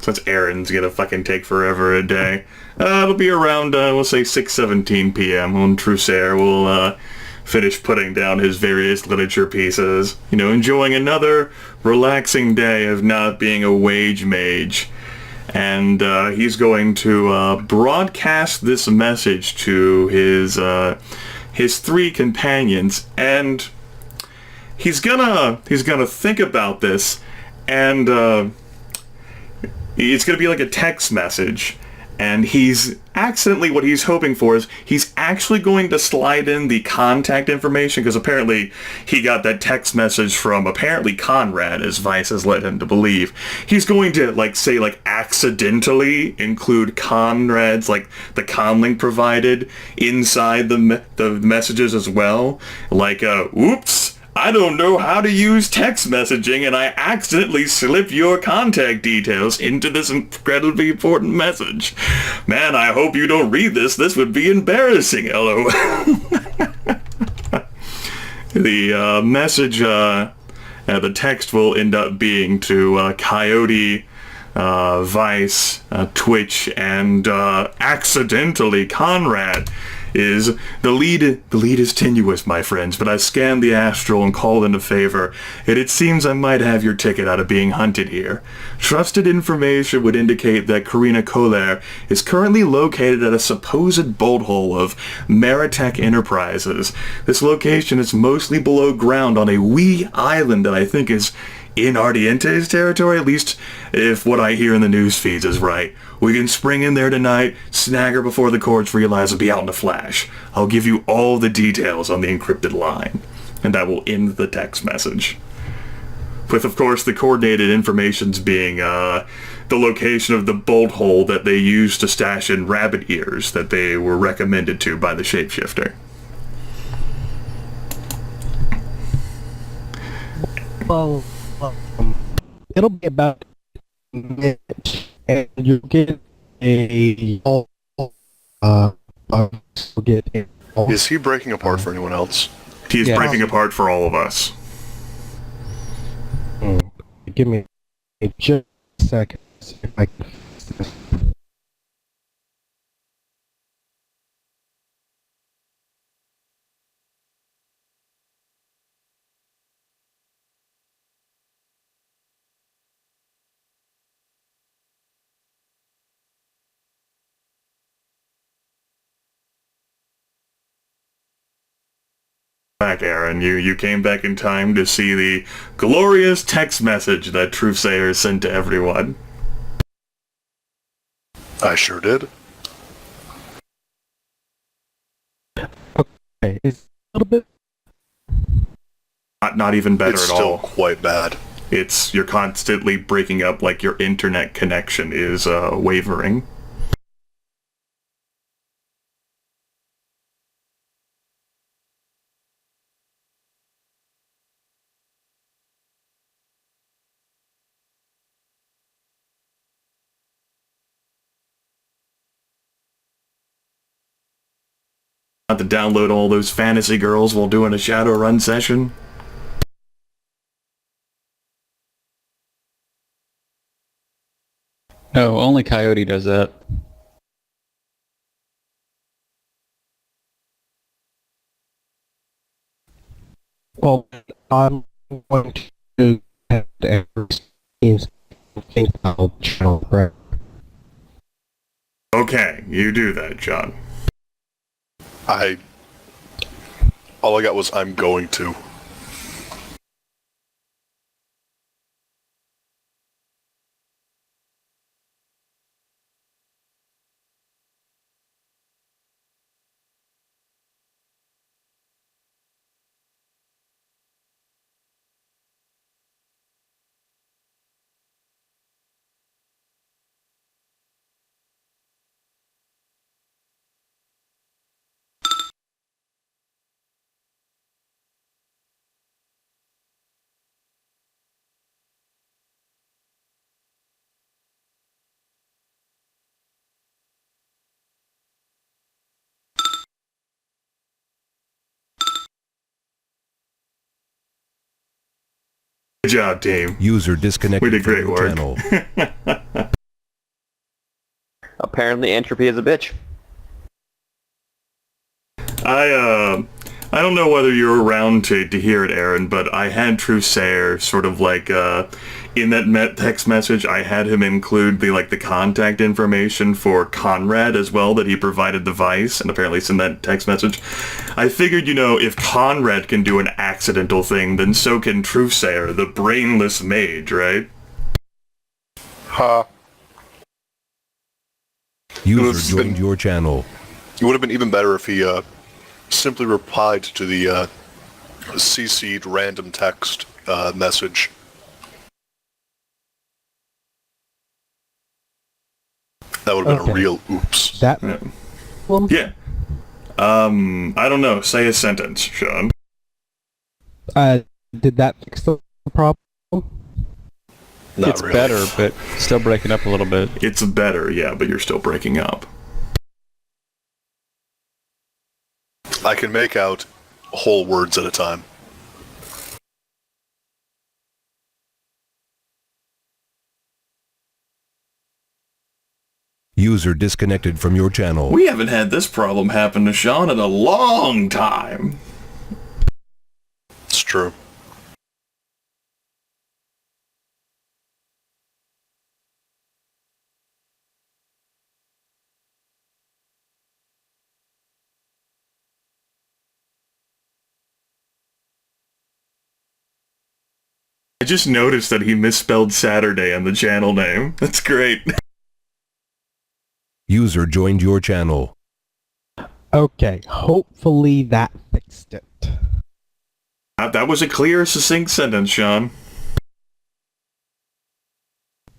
since Aaron's gonna fucking take forever a day. It'll be around, we'll say 6:17 p.m. when Trusair will finish putting down his various literature pieces. You know, enjoying another relaxing day of not being a wage mage. And he's going to broadcast this message to his three companions, and he's gonna think about this, and it's gonna be like a text message. And what he's hoping for is he's actually going to slide in the contact information, because apparently he got that text message from apparently Conrad, as Vice has led him to believe. He's going to accidentally include Conrad's, the conlink provided inside the messages as well. Oops, I don't know how to use text messaging, and I accidentally slipped your contact details into this incredibly important message. Man, I hope you don't read this. This would be embarrassing, LOL. The message, the text will end up being to Coyote, Vice, Twitch, and accidentally Conrad. The lead is tenuous, my friends, but I scanned the astral and called in a favor, and it seems I might have your ticket out of being hunted here. Trusted information would indicate that Karina Kohler is currently located at a supposed bolt hole of Maritech Enterprises. This location is mostly below ground on a wee island that I think is in Ardiente's territory, at least if what I hear in the news feeds is right. We can spring in there tonight, snag her before the courts realize it'll be out in a flash. I'll give you all the details on the encrypted line. And that will end the text message. With, of course, the coordinated informations being the location of the bolt hole that they used to stash in rabbit ears that they were recommended to by the shapeshifter. Well, it'll be about a minute, and you'll get Is he breaking apart for anyone else? He's breaking apart for all of us. Give me just a second. See if I can fix this. Back, Aaron. You came back in time to see the glorious text message that Truthsayer sent to everyone. I sure did. Okay, it's a little bit. Not even better It's at still all. quite bad. You're constantly breaking up, like your internet connection is wavering. Not to download all those fantasy girls while doing a Shadowrun session. No, only Coyote does that. Well, I'm going to have to think about channel prep. Okay, you do that, John. All I got was I'm going to. Good job, team. User disconnected We did great from your work. channel. apparently entropy is a bitch. I don't know whether you were around to hear it, Aaron, but I had Trusair sort of like in that text message. I had him include the contact information for Conrad as well that he provided the Vice, and apparently it's in that text message. I figured, if Conrad can do an accidental thing, then so can Trusair, the brainless mage, right? Ha. User joined your channel. It would have been even better if he simply replied to the CC'd random text message. That would have been a real oops. That. Yeah. Well, Yeah. I don't know. Say a sentence, Sean. did that fix the problem? Not It's really. better, but still breaking up a little bit. It's better, yeah, but you're still breaking up. I can make out whole words at a time. User disconnected from your channel. We haven't had this problem happen to Sean in a long time. It's true. I just noticed that he misspelled Saturday on the channel name. That's great. User joined your channel. Okay, hopefully that fixed it. That was a clear, succinct sentence, Sean.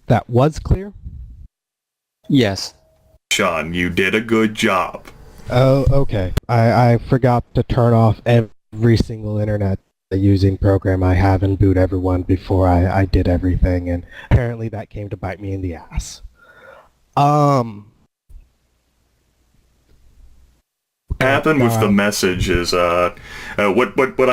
That was clear? Yes. Sean, you did a good job. Oh, okay. I forgot to turn off every single internet using program I have and boot everyone before I did everything, and apparently that came to bite me in the ass. Happened with the message is what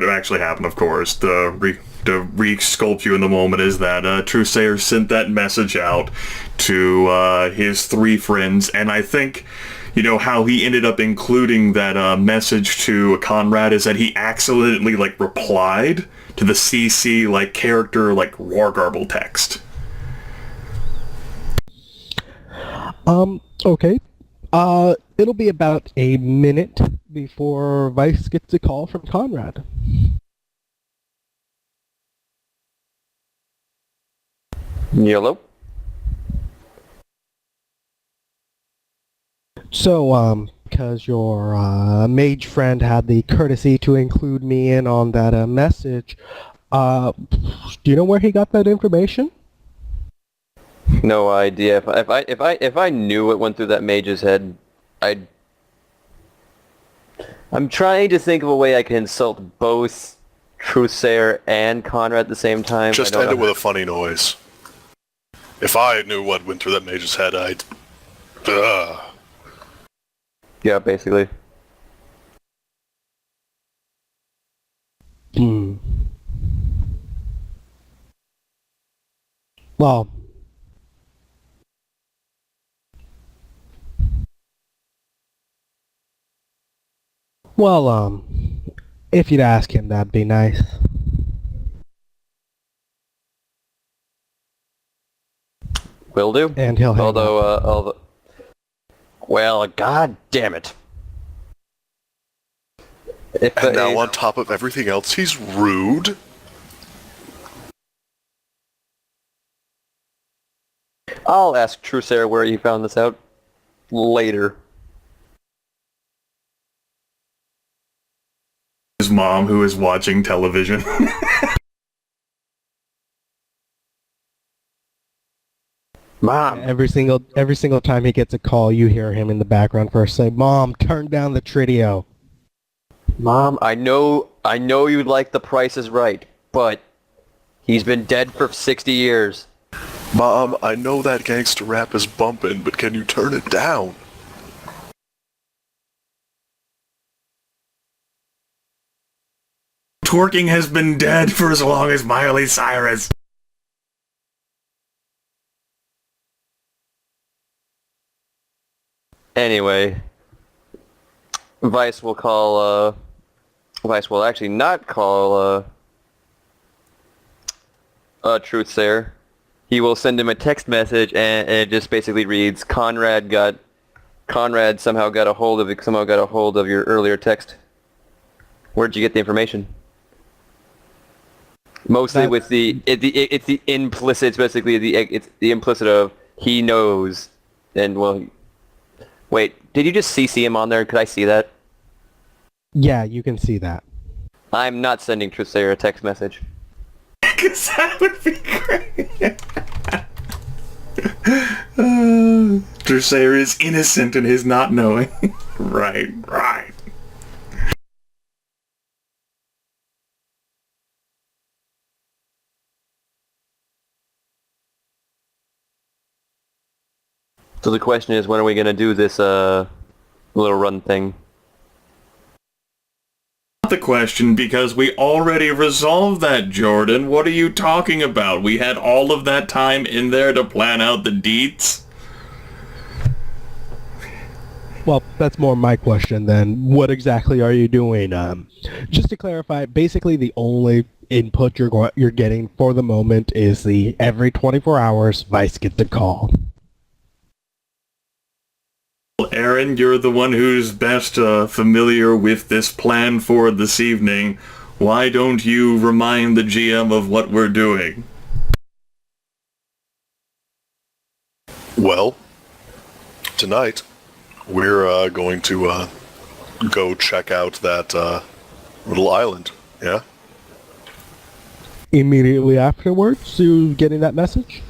actually happened, of course, to re-sculpt you in the moment, is that Trusair sent that message out to his three friends, and I think how he ended up including that message to Conrad is that he accidentally replied to the CC character war garble text. Okay. It'll be about a minute before Vice gets a call from Conrad. Yellow. So, because your mage friend had the courtesy to include me in on that message, do you know where he got that information? No idea. If I knew it went through that mage's head, I'm trying to think of a way I can insult both Trusair and Conrad at the same time. Just end it with a funny noise. If I knew what went through that mage's head, I'd... Yeah, basically. Well, if you'd ask him, that'd be nice. Will do. And he'll hang up. Although, well, god damn it. And now on top of everything else, he's rude. I'll ask Trusair where he found this out later. His mom, who is watching television. Mom! Every single time he gets a call, you hear him in the background first say, "Mom, turn down the Tridio." Mom, I know you'd like The Price is Right, but he's been dead for 60 years. Mom, I know that gangster rap is bumping, but can you turn it down? Twerking has been dead for as long as Miley Cyrus. Anyway, Vice will call, Vice will actually not call, Truthsayer. He will send him a text message, and it just basically reads, Conrad somehow got a hold of your earlier text. Where'd you get the information? Mostly with it's the implicit. It's basically it's the implicit of he knows, and well, wait, did you just CC him on there? Could I see that? Yeah, you can see that. I'm not sending Truthsayer a text message. Because that would be great. Truthsayer is innocent in his not knowing. Right. So the question is, when are we gonna do this little run thing? Not the question, because we already resolved that, Jordan. What are you talking about? We had all of that time in there to plan out the deets. Well, that's more my question then. What exactly are you doing? Just to clarify, basically the only input you're getting for the moment is the every 24 hours Vice gets a call. Aaron, you're the one who's best familiar with this plan for this evening. Why don't you remind the GM of what we're doing? Well, tonight we're going to go check out that little island. Yeah. Immediately afterwards, you getting that message?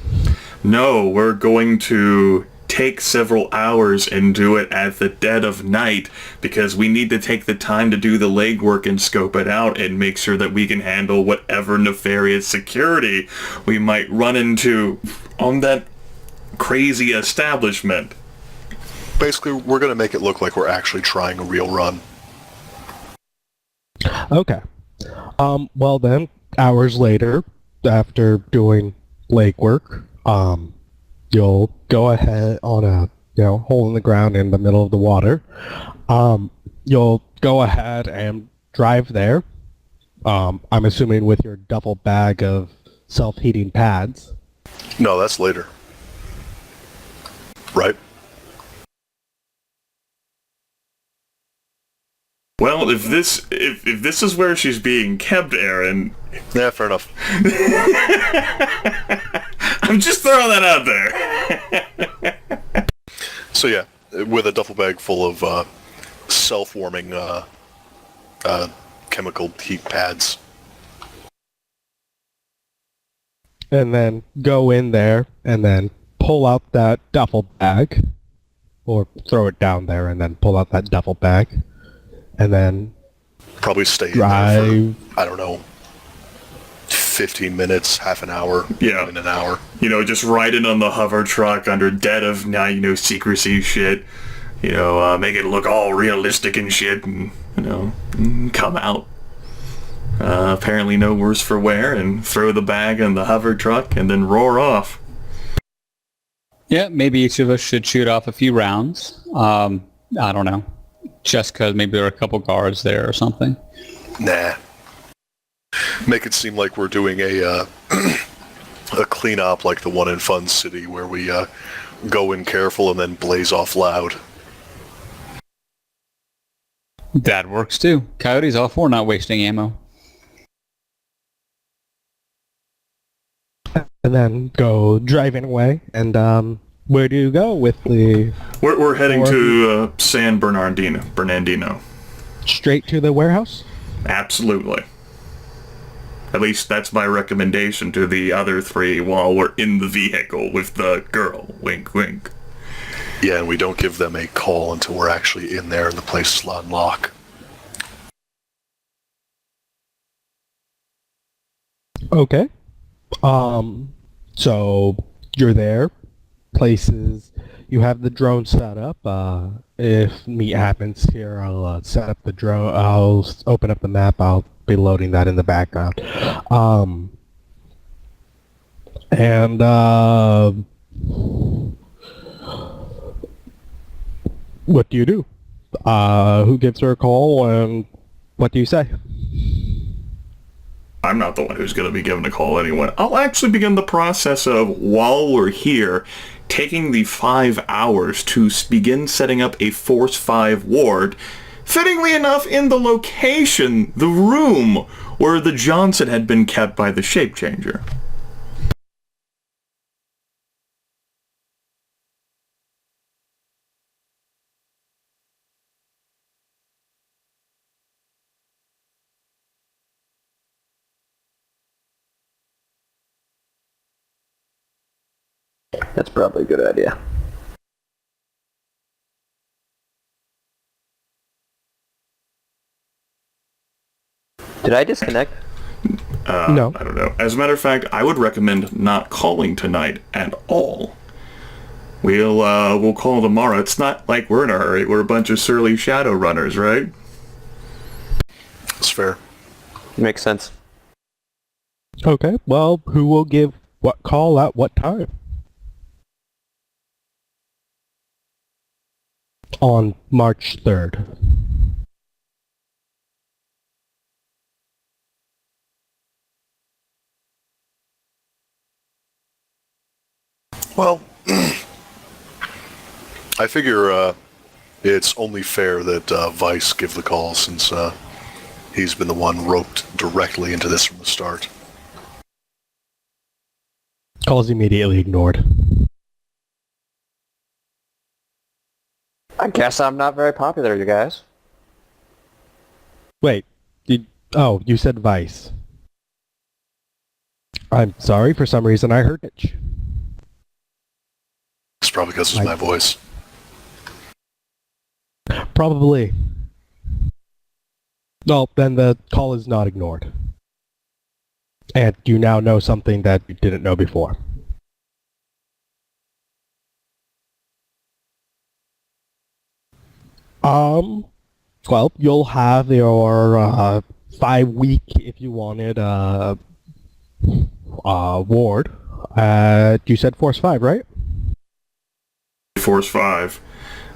No, we're going to take several hours and do it at the dead of night, because we need to take the time to do the legwork and scope it out and make sure that we can handle whatever nefarious security we might run into on that crazy establishment. Basically, we're going to make it look like we're actually trying a real run. Okay. Well then, hours later, after doing legwork, you'll go ahead on a hole in the ground in the middle of the water. You'll go ahead and drive there. I'm assuming with your duffel bag of self-heating pads. No, that's later. Right? Well, if this is where she's being kept, Aaron, Yeah, fair enough. I'm just throwing that out there. So yeah, with a duffel bag full of self-warming chemical heat pads. And then go in there and then pull out that duffel bag. Or throw it down there and then pull out that duffel bag. And then Probably stay in drive. there for, I don't know, 15 minutes, half an hour, Yeah. even an hour. Just riding on the hover truck under dead of night, secrecy shit. Make it look all realistic and shit, and come out. Apparently no worse for wear, and throw the bag in the hover truck, and then roar off. Yeah, maybe each of us should shoot off a few rounds. I don't know. Just because maybe there are a couple guards there or something. Nah. Make it seem like we're doing a a cleanup like the one in Fun City where we go in careful and then blaze off loud. That works too. Coyote's all for not wasting ammo. And then go driving away. And where do you go with the... We're heading to San Bernardino. Straight to the warehouse? Absolutely. At least that's my recommendation to the other three while we're in the vehicle with the girl. Wink, wink. Yeah, and we don't give them a call until we're actually in there and the place is on lock. Okay. So you're there. Places. You have the drone set up. If meet happens here, I'll set up the drone. I'll open up the map. I'll be loading that in the background. What do you do? Who gives her a call, and what do you say? I'm not the one who's going to be given a call anyway. I'll actually begin the process of, while we're here, taking the 5 hours to begin setting up a Force 5 ward, fittingly enough in the location, the room, where the Johnson had been kept by the shape changer. That's probably a good idea. Did I disconnect? No. I don't know. As a matter of fact, I would recommend not calling tonight at all. We'll call tomorrow. It's not like we're in a hurry. We're a bunch of surly Shadowrunners, right? That's fair. Makes sense. Okay, well, who will give what call at what time? On March 3rd. Well, I figure it's only fair that Vice give the call since he's been the one roped directly into this from the start. Call's immediately ignored. I guess I'm not very popular, you guys. Wait, you said Vice. I'm sorry, for some reason I heard it. It's probably because it's my voice. Probably. Well, then the call is not ignored. And you now know something that you didn't know before. Well, you'll have your 5-week, if you wanted, ward. You said Force 5, right? Force 5.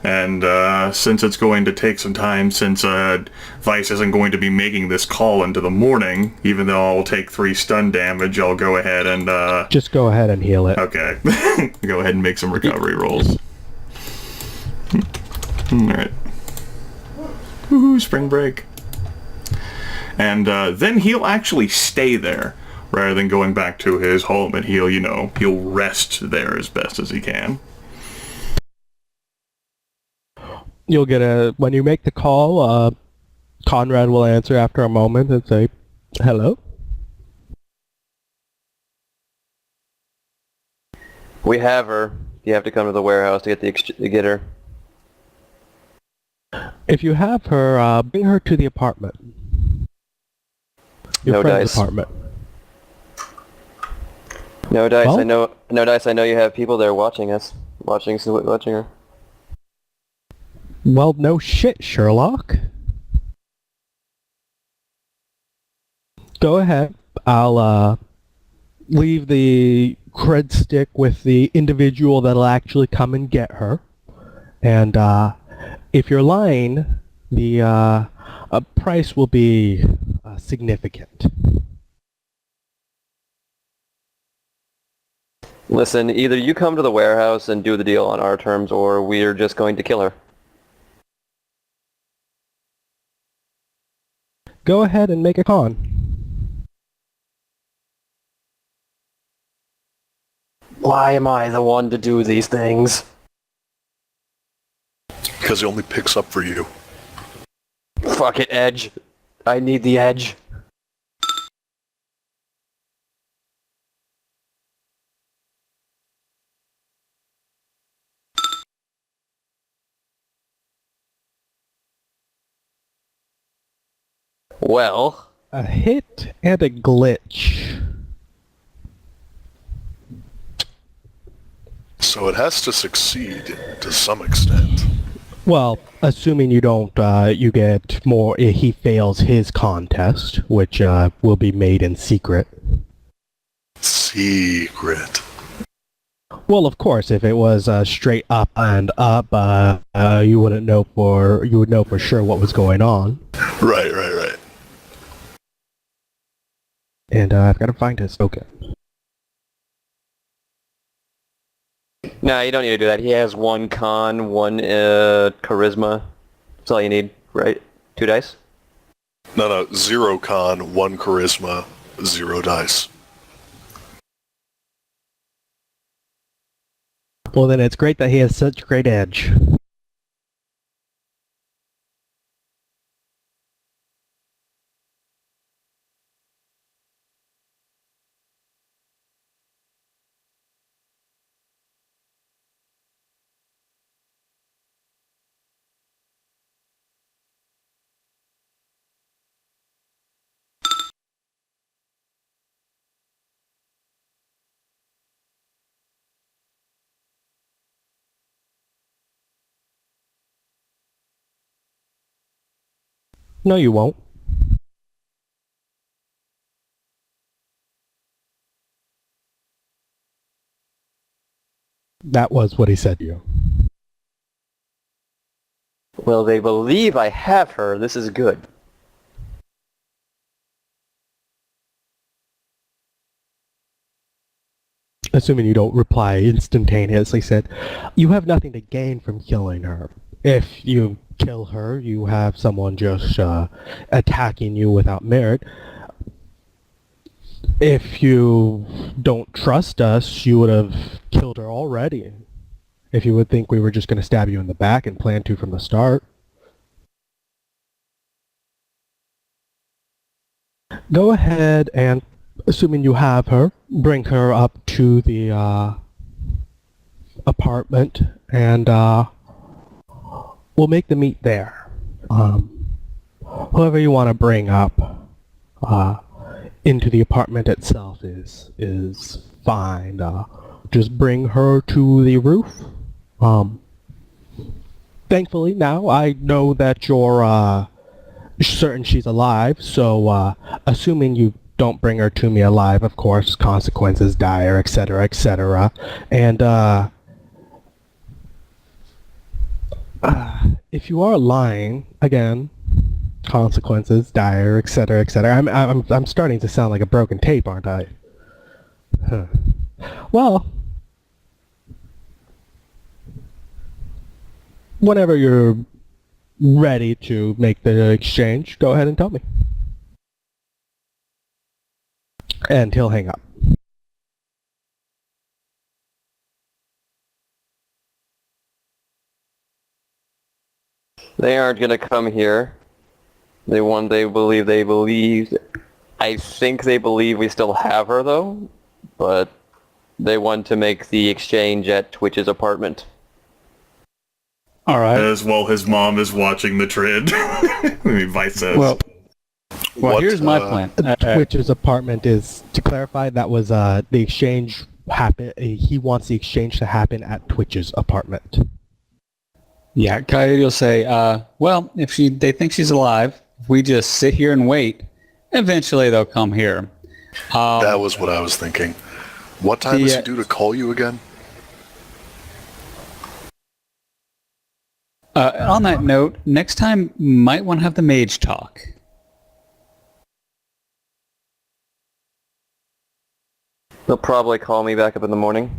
And since it's going to take some time, since Vice isn't going to be making this call into the morning, even though I'll take 3 stun damage, I'll go ahead and... Just go ahead and heal it. Okay. Go ahead and make some recovery rolls. Alright. Woohoo, spring break. And then he'll actually stay there, rather than going back to his home, and he'll rest there as best as he can. You'll get when you make the call, Conrad will answer after a moment and say, hello? We have her. You have to come to the warehouse to get her. If you have her, bring her to the apartment. Your No friend's dice. apartment. No dice. Well? No dice. I know you have people there watching us, watching her. Well, no shit, Sherlock. Go ahead. I'll leave the cred stick with the individual that'll actually come and get her. And if you're lying, the price will be significant. Listen, either you come to the warehouse and do the deal on our terms, or we're just going to kill her. Go ahead and make a con. Why am I the one to do these things? Because he only picks up for you. Fuck it, edge. I need the edge. Well, A hit and a glitch. So it has to succeed to some extent. Well, assuming you don't, you get more, he fails his contest, which will be made in secret. Secret. Well, of course, if it was straight up and up, you would know for sure what was going on. Right. And I've got to find his token. No, you don't need to do that. He has 1 con, 1 charisma. That's all you need, right? 2 dice? No, 0 con, 1 charisma, 0 dice. Well, then it's great that he has such great edge. No, you won't. That was what he said to you. Well, they believe I have her. This is good. Assuming you don't reply instantaneously, said, you have nothing to gain from killing her. If you kill her, you have someone just attacking you without merit. If you don't trust us, you would have killed her already. If you would think we were just going to stab you in the back and plan to from the start. Go ahead and, assuming you have her, bring her up to the apartment, and we'll make the meet there. Whoever you want to bring up into the apartment itself is fine. Just bring her to the roof. Thankfully now I know that you're certain she's alive, so assuming you don't bring her to me alive, of course, consequences dire, etc., etc. And if you are lying, again, consequences dire, etc., etc. I'm starting to sound like a broken tape, aren't I? Huh. Well, whenever you're ready to make the exchange, go ahead and tell me. And he'll hang up. They aren't going to come here. I think they believe we still have her, though. But they want to make the exchange at Twitch's apartment. All right. As while his mom is watching the trade. Vice says. Well, here's my plan. Twitch's apartment is, to clarify, that was the exchange happen. He wants the exchange to happen at Twitch's apartment. Yeah, Coyote will say, well, if they think she's alive, if we just sit here and wait, eventually they'll come here. That was what I was thinking. What time is he due to call you again? On that note, next time might want to have the mage talk. They'll probably call me back up in the morning.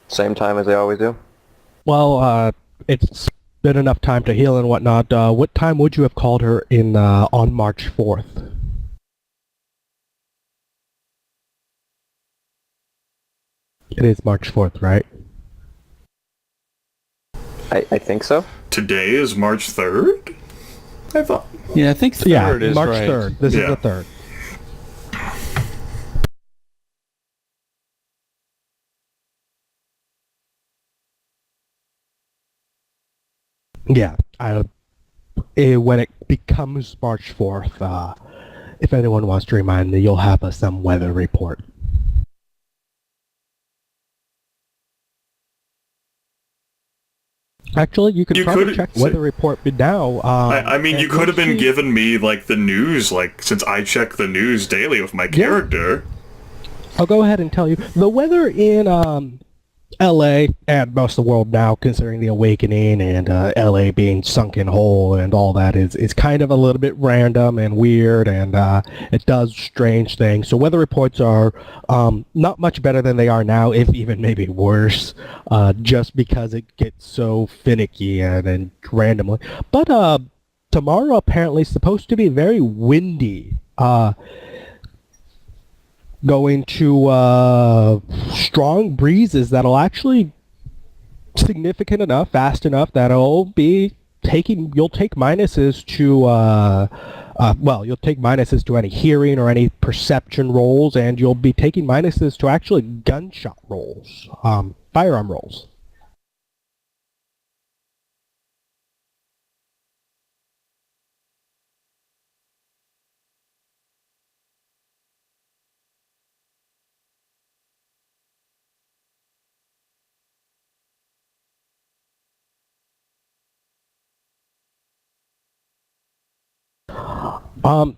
Same time as they always do. Well, it's been enough time to heal and whatnot. What time would you have called her in on March 4th? It is March 4th, right? I think so. Today is March 3rd? I thought. Yeah, I think 3rd is March right. 3rd. This is the 3rd. Yeah, when it becomes March 4th, if anyone wants to remind me, you'll have some weather report. Actually, you could probably check weather report now. I mean, you could have been giving me, like, the news, like, since I check the news daily with my character. I'll go ahead and tell you, the weather in LA and most of the world now, considering the awakening and LA being sunken hole and all that, is kind of a little bit random and weird, and it does strange things. So weather reports are not much better than they are now, if even maybe worse, just because it gets so finicky and randomly. But tomorrow apparently is supposed to be very windy. Going to strong breezes that'll actually significant enough, fast enough that you'll take minuses to you'll take minuses to any hearing or any perception rolls, and you'll be taking minuses to actually gunshot rolls, firearm rolls.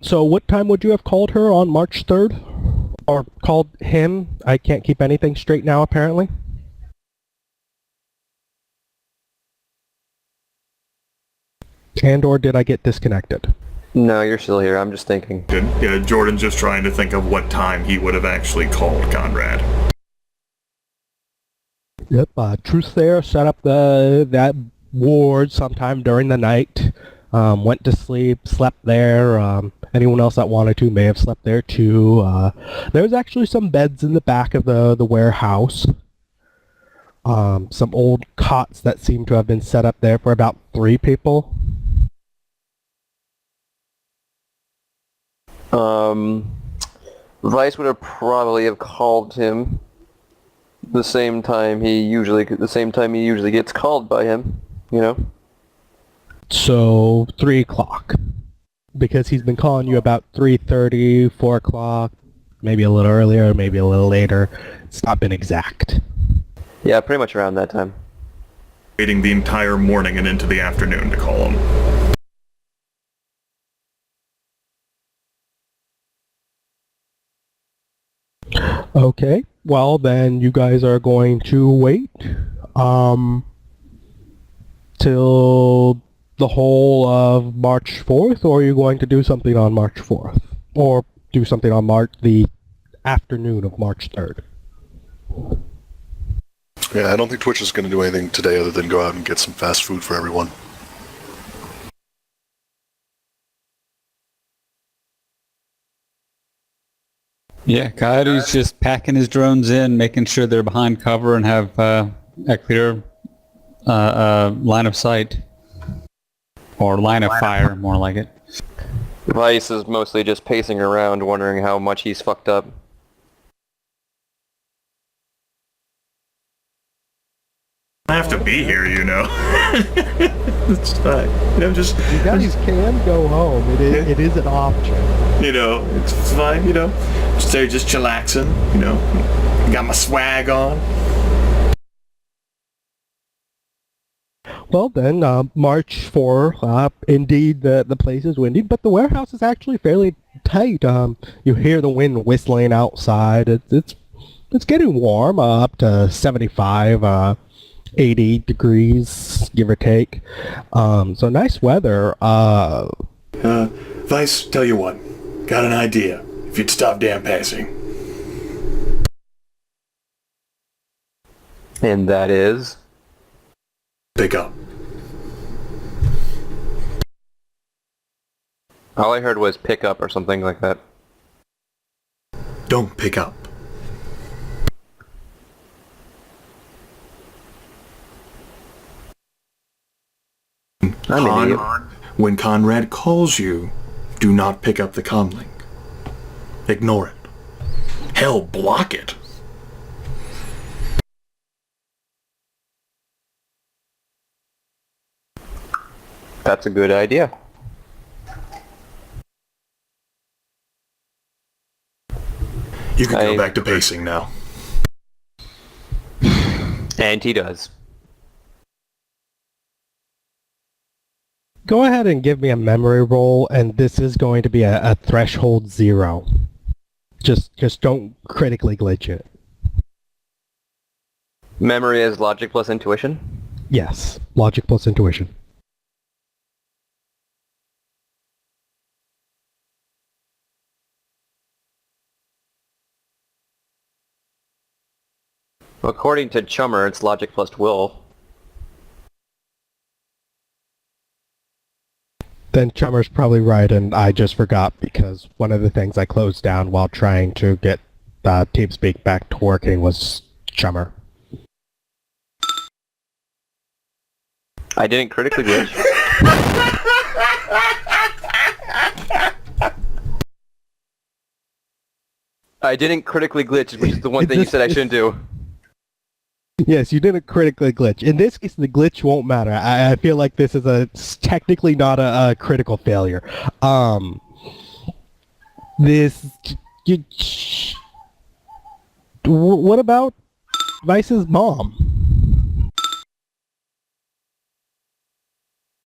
So what time would you have called her on March 3rd? Or called him? I can't keep anything straight now, apparently. And or did I get disconnected? No, you're still here. I'm just thinking. Yeah, Jordan's just trying to think of what time he would have actually called Conrad. Yep, truth there, set up that ward sometime during the night. Went to sleep, slept there. Anyone else that wanted to may have slept there too. There's actually some beds in the back of the warehouse. Some old cots that seem to have been set up there for about 3 people. Vice would have probably have called him the same time he usually gets called by him, you know? So 3 o'clock, because he's been calling you about 3:30, 4 o'clock, maybe a little earlier, maybe a little later. It's not been exact. Yeah, pretty much around that time. Waiting the entire morning and into the afternoon to call him. Okay, well then you guys are going to wait till the whole of March 4th, or are you going to do something on March 4th? Or do something on the afternoon of March 3rd? Yeah, I don't think Twitch is going to do anything today other than go out and get some fast food for everyone. Yeah, Coyote's just packing his drones in, making sure they're behind cover and have a clear line of sight. Or line of fire, more like it. Vice is mostly just pacing around, wondering how much he's fucked up. I have to be here, you know. It's fine. You know, just... You guys can go home. It is an option. You know, it's fine, you know. Just there, just chillaxing, you know. Got my swag on. Well then, March 4, indeed the place is windy, but the warehouse is actually fairly tight. You hear the wind whistling outside. It's getting warm, up to 75, 80 degrees, give or take. So nice weather. Vice, tell you what. Got an idea. If you'd stop damn passing. And that is? Pick up. All I heard was pick up or something like that. Don't pick up. I'm an idiot. When Conrad calls you, do not pick up the comlink. Ignore it. Hell, block it. That's a good idea. You can go back to pacing now. And he does. Go ahead and give me a memory roll, and this is going to be a threshold 0. Just don't critically glitch it. Memory as logic plus intuition? Yes, logic plus intuition. According to Chummer, it's logic plus will. Then Chummer's probably right, and I just forgot because one of the things I closed down while trying to get TeamSpeak back to working was Chummer. I didn't critically glitch. I didn't critically glitch, which is the one thing you said I shouldn't do. Yes, you didn't critically glitch. In this case, the glitch won't matter. I feel like this is technically not a critical failure. What about Vice's mom?